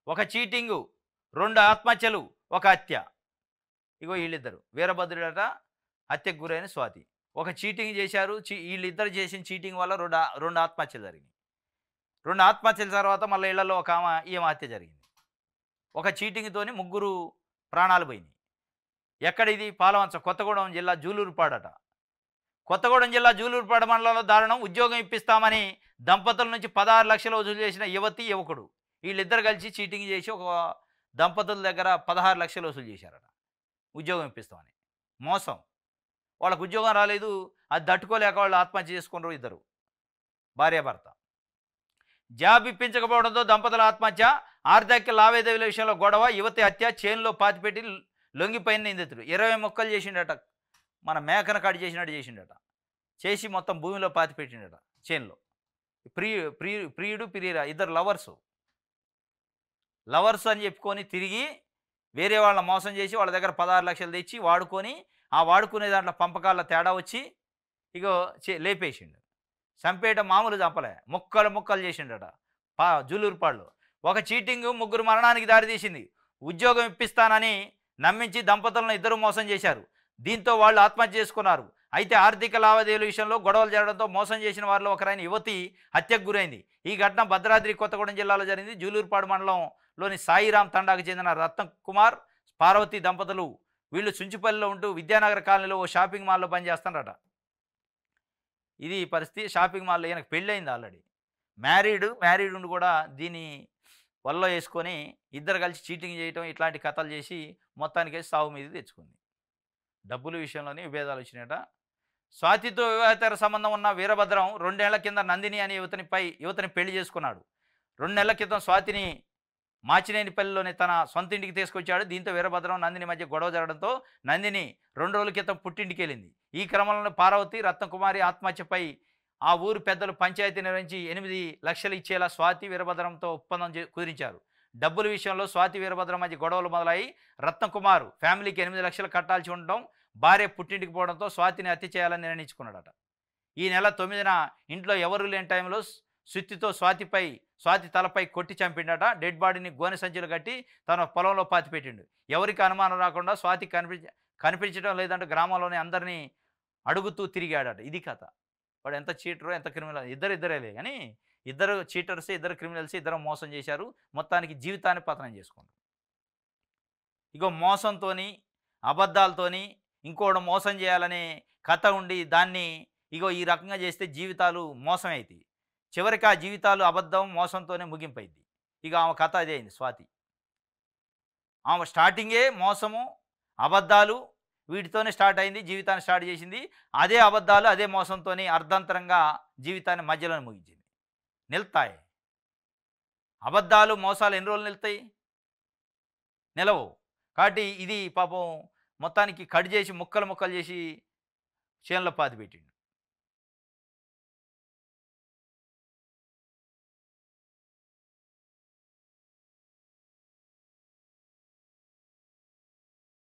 ఒక చీటింగు, 2 ఆత్మహత్యలు, ఒక హత్య. ఇగో ఈళ్ళిద్దరు. వీరభద్రుడట హత్యకు గురైన స్వాతి. ఒక చీటింగ్ చేశారు. ఈళ్ళిద్దరు చేసిన చీటింగ్ వల్ల 2 ఆత్మహత్యలు జరిగినాయి. 2 ఆత్మహత్యల తర్వాత మళ్ళా ఇళ్లలో ఈమె హత్య జరిగింది. ఒక చీటింగ్‌తోని ముగ్గురు ప్రాణాలు పోయినాయి. ఎక్కడిది? పాలవంచ కొత్తగూడెం జిల్లా జూలూరుపాడట. కొత్తగూడెం జిల్లా జూలూరుపాడ మండలంలో దారుణం. ఉద్యోగం ఇప్పిస్తామని దంపతుల నుంచి 16 లక్షలు వసూలు చేసిన యువతి, యువకుడు. వీళ్ళిద్దరు కలిసి చీటింగ్ చేసి ఒక దంపతుల దగ్గర 16 లక్షలు వసూలు చేశారట. ఉద్యోగం ఇప్పిస్తామని. మోసం. వాళ్ళకి ఉద్యోగం రాలేదు. అది తట్టుకోలేక వాళ్ళు ఆత్మహత్య చేసుకున్నారు ఇద్దరు. భార్యాభర్త. జాబ్ ఇప్పించకపోవడంతో దంపతుల ఆత్మహత్య. ఆర్థిక లావాదేవీల విషయంలో గొడవ. యువతి హత్య. చేనులో పాతిపెట్టి లొంగిపోయిన నిందితుడు. 20 మొక్కలు చేసిండట. మన మేకను కట్ చేసినట్టు చేసిండట. చేసి మొత్తం భూమిలో పాతిపెట్టిండట చేనులో. ప్రియుడు ప్రియుర ఇద్దరు లవర్స్ అని చెప్పుకొని తిరిగి వేరే వాళ్ళని మోసం చేసి వాళ్ళ దగ్గర 16 లక్షలు తెచ్చి వాడుకొని, ఆ వాడుకునే దాంట్లో పంపకాల తేడా వచ్చి ఇగో లేపేసిండు. చంపేయటం మామూలు చంపలే, ముక్కలు చేసిండట. జూలూరుపాడులో ఒక చీటింగు ముగ్గురు మరణానికి దారితీసింది. ఉద్యోగం ఇప్పిస్తానని నమ్మించి దంపతులను ఇద్దరు మోసం చేశారు. దీంతో వాళ్ళు ఆత్మహత్య చేసుకున్నారు. అయితే ఆర్థిక లావాదేవీల విషయంలో గొడవలు జరగడంతో మోసం చేసిన వారిలో ఒకరైన యువతి హత్యకు గురైంది. ఈ ఘటన భద్రాద్రి కొత్తగూడెం జిల్లాలో జరిగింది. జూలూరుపాడు మండలంలోని సాయిరాం తండాకు చెందిన రత్న కుమార్, పార్వతి దంపతులు. వీళ్ళు చుంచుపల్లిలో ఉంటూ విద్యానగర్ కాలనీలో ఓ షాపింగ్ మాల్లో పనిచేస్తారట. ఇది పరిస్థితి. షాపింగ్ మాల్లో ఈయనకు పెళ్ళయింది ఆల్రెడీ. మ్యారీడ్ ఉండి కూడా దీన్ని వల్ల వేసుకొని ఇద్దరు కలిసి చీటింగ్ చేయటం, ఇట్లాంటి కథలు చేసి మొత్తానికైతే సావు మీద తెచ్చుకుంది. డబ్బుల విషయంలోనే విభేదాలు వచ్చినాయట. స్వాతితో వివాహేతర సంబంధం ఉన్న వీరభద్రం 2 ఏళ్ల కింద నందిని అనే యువతిని పెళ్లి చేసుకున్నాడు. 2 నెలల క్రితం స్వాతిని మాచినేనిపల్లిలోని తన సొంత ఇంటికి తీసుకొచ్చాడు. దీంతో వీరభద్రం, నందిని మధ్య గొడవ జరగడంతో నందిని 2 రోజుల క్రితం పుట్టింటికి వెళ్ళింది. ఈ క్రమంలో పార్వతి, రత్నకుమారి ఆత్మహత్యపై ఆ ఊరు పెద్దలు పంచాయతీ నిర్వహించి 8 లక్షలు ఇచ్చేలా స్వాతి, వీరభద్రంతో ఒప్పందం కుదిరించారు. డబ్బుల విషయంలో స్వాతి, వీరభద్రం మధ్య గొడవలు మొదలై రత్నకుమార్ ఫ్యామిలీకి 8 లక్షలు కట్టాల్సి ఉండటం, భార్య పుట్టింటికి పోవడంతో స్వాతిని హత్య చేయాలని నిర్ణయించుకున్నాడట. ఈ నెల 9న ఇంట్లో ఎవరూ లేని టైంలో సుత్తితో స్వాతి తలపై కొట్టి చంపిండట. డెడ్ బాడీని గోనె సంచులు కట్టి తన పొలంలో పాతిపెట్టిండు. ఎవరికి అనుమానం రాకుండా స్వాతి కనిపించడం లేదంటే గ్రామంలోని అందరినీ అడుగుతూ తిరిగాడట. ఇది కథ. వాడు ఎంత చీటరో ఎంత క్రిమినల్, ఇద్దరేలే కానీ ఇద్దరు చీటర్స్, ఇద్దరు క్రిమినల్స్, ఇద్దరు మోసం చేశారు. మొత్తానికి జీవితాన్ని పతనం చేసుకున్నారు. ఇగో మోసంతోని, అబద్ధాలతోని ఇంకోడు మోసం చేయాలనే కథ ఉండి దాన్ని ఇగో ఈ రకంగా చేస్తే జీవితాలు మోసం అవుతాయి. చివరికి ఆ జీవితాలు అబద్ధం, మోసంతోనే ముగింపైంది. ఇక ఆమె కథ అదే అయింది. స్వాతి ఆమె స్టార్టింగే మోసము, అబద్ధాలు వీటితోనే స్టార్ట్ అయింది. జీవితాన్ని స్టార్ట్ చేసింది. అదే అబద్ధాలు, అదే మోసంతోని అర్ధంతరంగా జీవితాన్ని మధ్యలోనే ముగించింది. నిలుతాయి అబద్ధాలు, మోసాలు ఎన్ని రోజులు నిలుతాయి? నిలవు. కాబట్టి ఇది పాపం మొత్తానికి కట్ చేసి ముక్కలు చేసి చేనులో పాతిపెట్టిండు.